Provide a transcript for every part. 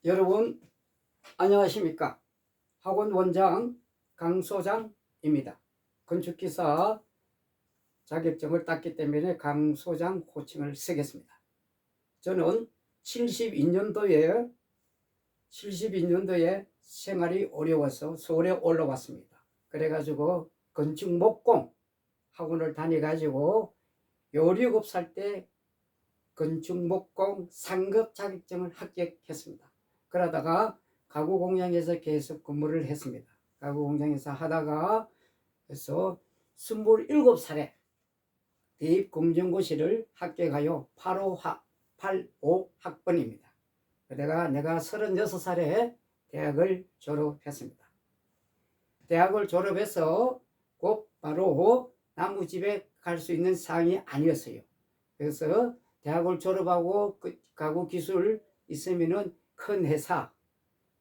여러분 안녕하십니까? 학원 원장 강소장입니다. 건축기사 자격증을 땄기 때문에 강소장 호칭을 쓰겠습니다. 저는 72년도에 생활이 어려워서 서울에 올라왔습니다. 그래가지고 건축 목공 학원을 다녀가지고 17살 때 건축 목공 상급 자격증을 합격했습니다. 그러다가 가구 공장에서 계속 근무를 했습니다. 가구 공장에서 하다가 그래서 27살에 대입 검정고시를 합격하여 85 학번입니다. 내가 36살에 대학을 졸업했습니다. 대학을 졸업해서 꼭 바로 나무집에 갈 수 있는 상황이 아니었어요. 그래서 대학을 졸업하고 가구 기술 있으면은 큰 회사,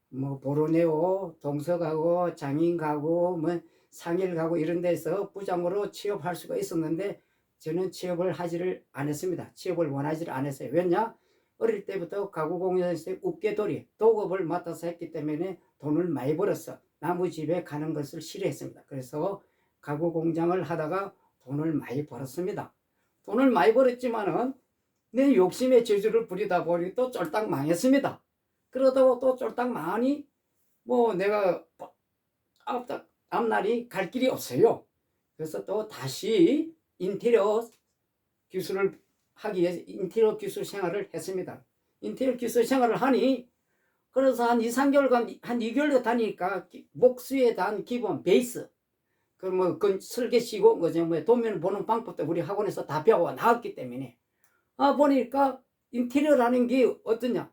뭐 보로네오, 동서가구, 장인가구, 뭐 상일가구 이런 데서 부장으로 취업할 수가 있었는데 저는 취업을 하지를 않았습니다. 취업을 원하지를 않았어요. 왜냐? 어릴 때부터 가구 공장에서 up개돌이 도급을 맡아서 했기 때문에 돈을 많이 벌었어. 나무집에 가는 것을 싫어했습니다. 그래서 가구 공장을 하다가 돈을 많이 벌었습니다. 돈을 많이 벌었지만은 내 욕심의 저주를 부리다 보니 또 쫄딱 망했습니다. 그러다가 또 쫄딱 망하니 뭐 내가 앞날이 갈 길이 없어요. 그래서 또 다시 인테리어 기술을 하기 위해서 인테리어 기술 생활을 했습니다. 인테리어 기술 생활을 하니 그래서 한 2, 3개월간 한 2개월 다니니까 목수에 대한 기본 베이스 그 뭐 설계 시고 뭐 도면 보는 방법도 우리 학원에서 다 배워 나왔기 때문에 보니까 인테리어라는 게 어떠냐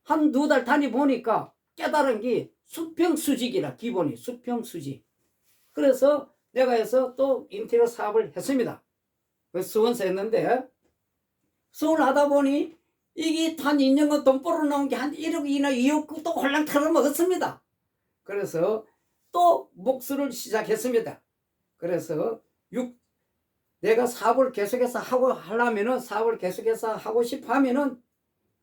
한 2달 다니보니까 깨달은 게 수평수직이라 기본이 수평수직. 그래서 내가 해서 또 인테리어 사업을 했습니다. 수원서 했는데 수원을 하다 보니 이게 한 2년간 돈 벌어놓은 게 한 1억이나 2억 또 홀랑 털어먹었습니다. 그래서 또 목수를 시작했습니다. 그래서 내가 사업을 계속해서 사업을 계속해서 하고 싶어 하면은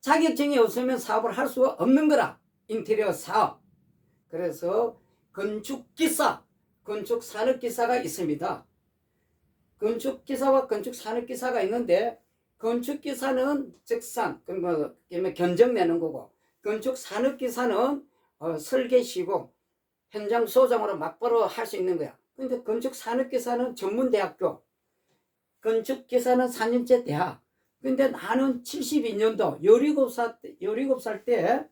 자격증이 없으면 사업을 할 수가 없는 거라. 인테리어 사업. 그래서 건축기사, 건축산업기사가 있습니다. 건축기사와 건축산업기사가 있는데 건축기사는 즉산, 견적 내는 거고 건축산업기사는 설계 시공, 현장 소장으로 막바로 할 수 있는 거야. 근데 건축산업기사는 전문대학교, 건축기사는 4년제 대학. 근데 나는 72년도 17살 때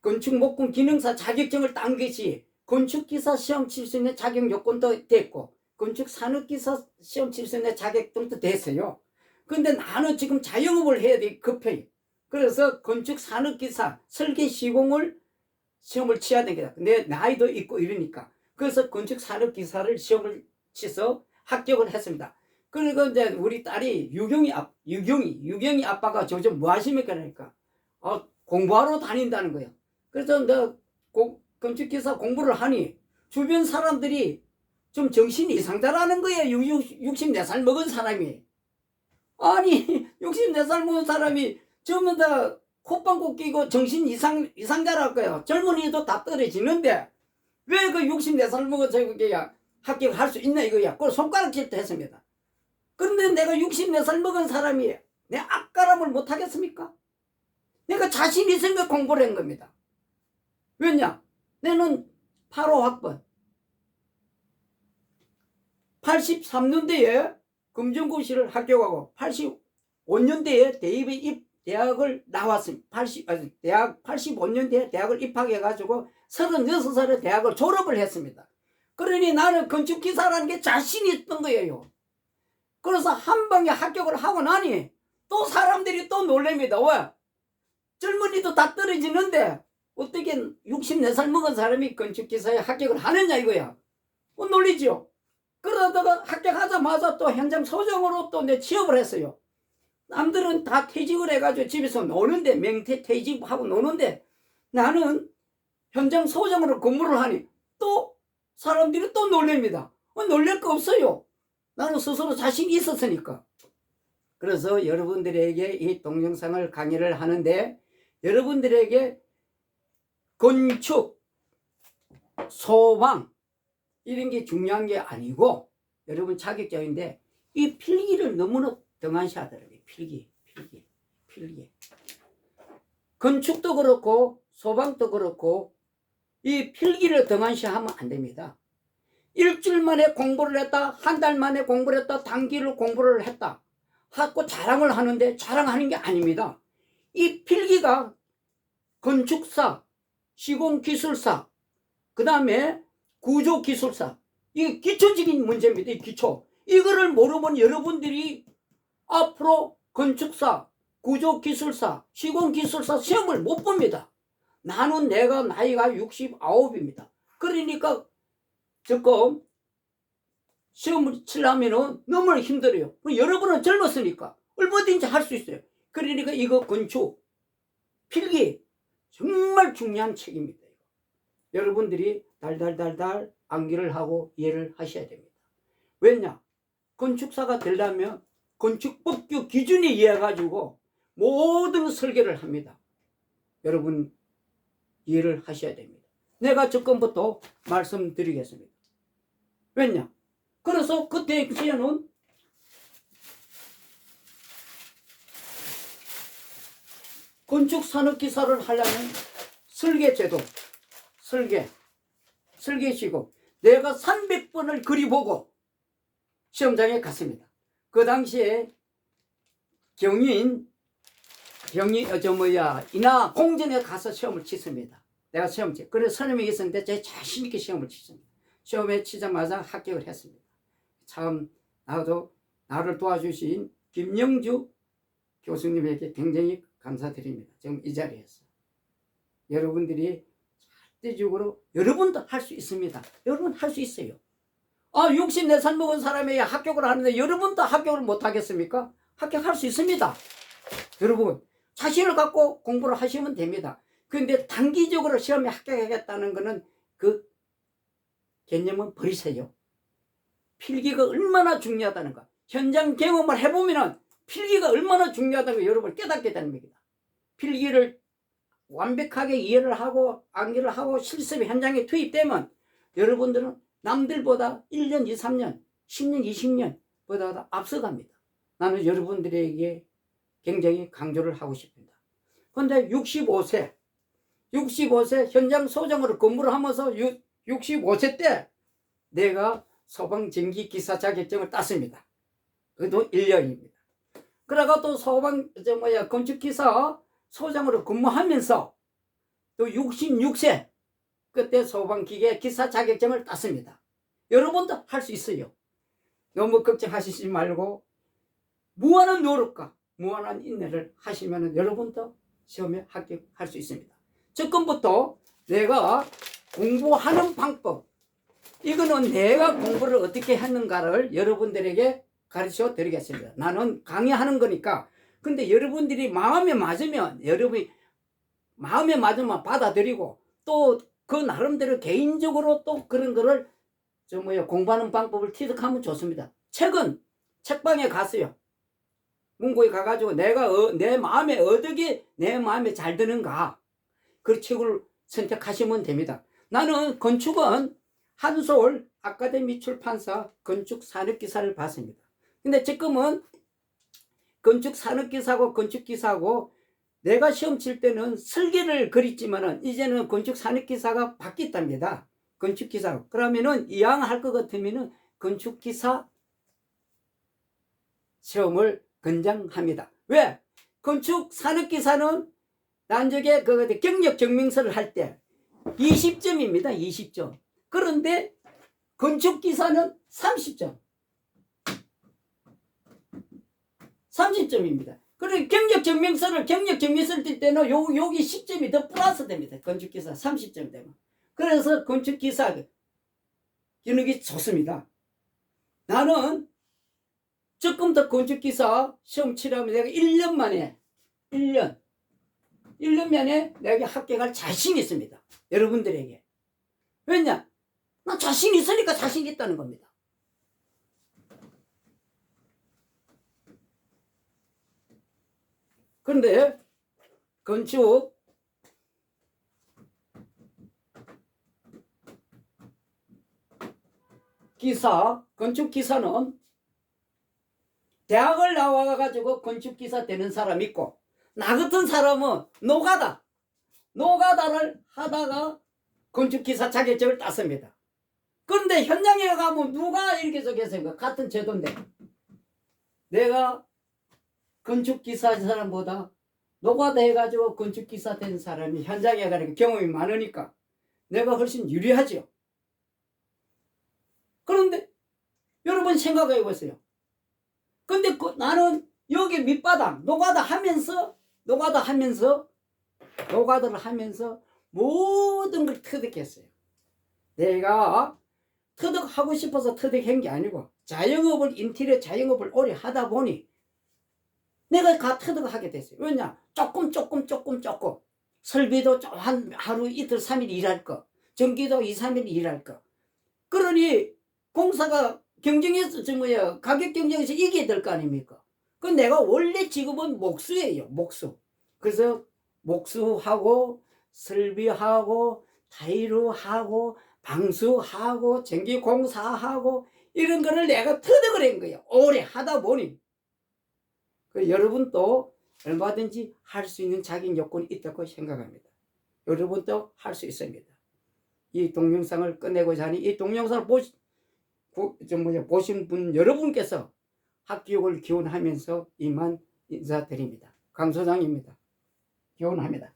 건축목공 기능사 자격증을 딴 것이 건축기사 시험 칠 수 있는 자격 요건도 됐고 건축산업기사 시험 칠 수 있는 자격증도 됐어요. 근데 나는 지금 자영업을 해야 돼 급해요. 그래서 건축산업기사 설계 시공을 시험을 치야 되겠다. 내 나이도 있고 이러니까. 그래서 건축산업기사를 시험을 치서 합격을 했습니다. 그리고 이제 우리 딸이 유경이 아빠가 저 좀 뭐 하십니까? 그러니까 공부하러 다닌다는 거예요. 그래서 내가 건축기사 공부를 하니 주변 사람들이 좀 정신이 이상자라는 거예요. 64살 먹은 사람이. 아니 64살 먹은 사람이 전부 다 콧방귀 끼고 정신 이상자랄 거예요. 젊은이도 다 떨어지는데 왜 그 64살 먹은 저게 합격할 수 있나 이거야. 그걸 손가락질도 했습니다. 그런데 내가 64살 먹은 사람이 내 앞가람을 못하겠습니까? 내가 자신 있으니까 공부를 한 겁니다. 왜냐? 내는 85학번 83년대에 검정고시를 합격하고 85년대에 대학을 나왔습니다. 85년대에 대학을 입학해가지고 36살에 대학을 졸업을 했습니다. 그러니 나는 건축기사라는 게 자신이 있던 거예요. 그래서 한 방에 합격을 하고 나니 또 사람들이 또 놀랍니다. 왜? 젊은이도 다 떨어지는데 어떻게 64살 먹은 사람이 건축기사에 합격을 하느냐 이거야. 놀리죠. 그러다가 합격하자마자 또 현장 소장으로 또 내 취업을 했어요. 남들은 다 퇴직을 해가지고 집에서 노는데 맹퇴 퇴직하고 노는데 나는 현장 소장으로 근무를 하니 또 사람들이 또 놀랍니다. 놀랄 거 없어요. 나는 스스로 자신이 있었으니까. 그래서 여러분들에게 이 동영상을 강의를 하는데 여러분들에게 건축, 소방 이런 게 중요한 게 아니고 여러분 자격증인데 이 필기를 너무나 등한시하더라고요. 필기. 건축도 그렇고 소방도 그렇고 이 필기를 등한시하면 안 됩니다. 일주일 만에 공부를 했다, 한 달 만에 공부를 했다, 단기로 공부를 했다 하고 자랑을 하는데 자랑하는 게 아닙니다. 이 필기가 건축사, 시공기술사, 그 다음에 구조기술사, 이게 기초적인 문제입니다. 이 기초. 이거를 모르면 여러분들이 앞으로 건축사, 구조기술사, 시공기술사 시험을 못 봅니다. 내가 나이가 69입니다. 그러니까 조금 시험을 치려면 너무 힘들어요. 여러분은 젊었으니까 얼마든지 할 수 있어요. 그러니까 이거 건축, 필기 정말 중요한 책입니다. 여러분들이 달달달달 암기를 하고 이해를 하셔야 됩니다. 왜냐? 건축사가 되려면 건축법규 기준에 의해 가지고 모든 설계를 합니다. 여러분 이해를 하셔야 됩니다. 내가 조금부터 말씀드리겠습니다. 왜냐? 그래서 그 당시에는 건축산업기사를 하려면 설계제도, 설계시고 내가 300번을 그려보고 시험장에 갔습니다. 그 당시에 인하 공전에 가서 시험을 치습니다. 내가 시험 치. 그래서 서너 명이 있었는데 제 자신 있게 시험을 치습니다. 시험에 치자마자 합격을 했습니다. 참 나를 도와주신 김영주 교수님에게 굉장히 감사드립니다. 지금 이 자리에서 여러분들이 절대적으로 여러분도 할 수 있습니다. 여러분 할 수 있어요. 64살 먹은 사람이 합격을 하는데 여러분도 합격을 못 하겠습니까? 합격할 수 있습니다. 여러분 자신을 갖고 공부를 하시면 됩니다. 그런데 단기적으로 시험에 합격하겠다는 것은 그 개념은 버리세요. 필기가 얼마나 중요하다는 거, 현장 경험을 해보면 필기가 얼마나 중요하다는 걸 여러분 깨닫게 되는 겁니다. 필기를 완벽하게 이해를 하고 암기를 하고 실습 현장에 투입되면 여러분들은 남들보다 1년, 2, 3년, 10년, 20년보다 앞서갑니다. 나는 여러분들에게 굉장히 강조를 하고 싶습니다. 그런데 65세 현장 소장으로 근무를 하면서 65세 때 내가 소방전기기사 자격증을 땄습니다. 그것도 1년입니다. 그러고 또 건축기사 소장으로 근무하면서 또 66세 그때 소방기계 기사 자격증을 땄습니다. 여러분도 할 수 있어요. 너무 걱정하시지 말고 무한한 노력과 무한한 인내를 하시면 여러분도 시험에 합격할 수 있습니다. 지금부터 내가 공부하는 방법, 이거는 내가 공부를 어떻게 했는가를 여러분들에게 가르쳐 드리겠습니다. 나는 강의하는 거니까. 근데 여러분들이 마음에 맞으면 받아들이고 또 그 나름대로 개인적으로 또 그런 거를 공부하는 방법을 취득하면 좋습니다. 책은 책방에 갔어요. 문고에 가가지고 내가 내 마음에 어떻게 내 마음에 잘 드는가 그 책을 선택하시면 됩니다. 나는 건축은 한솔 아카데미 출판사 건축산업기사를 봤습니다. 근데 지금은 건축산업기사고 건축기사고 내가 시험 칠 때는 설계를 그렸지만은 이제는 건축산업기사가 바뀌었답니다. 건축기사. 그러면은 이왕 할 것 같으면은 건축기사 시험을 권장합니다. 왜? 건축산업기사는 난적에 경력증명서를 할 때 20점입니다. 20점. 그런데 건축기사는 30점. 30점입니다. 그리고 경력증명서를 뛸 때는 여기 10점이 더 플러스 됩니다. 건축기사 30점 되면. 그래서 건축기사 기능이 좋습니다. 나는 조금 더 건축기사 시험 치려면 내가 1년 만에 내가 합격할 자신이 있습니다. 여러분들에게. 왜냐? 나 자신 있으니까 자신 있다는 겁니다. 그런데 건축 기사, 건축 기사는 대학을 나와 가지고 건축 기사 되는 사람 있고, 나 같은 사람은 노가다를 하다가 건축 기사 자격증을 땄습니다. 그런데 현장에 가면 누가 이렇게 적겠습니까? 같은 제도인데 내가 건축 기사 사람보다 노가다 해가지고 건축 기사 된 사람이 현장에 가니까 경험이 많으니까 내가 훨씬 유리하죠. 그런데 여러분 생각해 보세요. 근데 나는 여기 밑바닥 노가다를 하면서 모든 걸 터득했어요. 내가 터득하고 싶어서 터득한 게 아니고 인테리어 자영업을 오래 하다 보니 내가 다 터득하게 됐어요. 왜냐? 조금 설비도 한 하루 이틀 3일 일할 거, 전기도 2, 3일 일할 거. 그러니 공사가 경쟁에서 가격 경쟁에서 이겨야 될 거 아닙니까? 그 내가 원래 직업은 목수예요. 목수. 그래서 목수하고 설비하고 타일하고 방수하고 전기공사하고 이런 거를 내가 터득을 한 거예요. 오래 하다 보니. 여러분도 얼마든지 할 수 있는 자격 요건이 있다고 생각합니다. 여러분도 할 수 있습니다. 이 동영상을 끝내고자 하니 이 동영상을 보신 분 여러분께서 학교육을 기원하면서 이만 인사드립니다. 강 소장입니다. 기원합니다.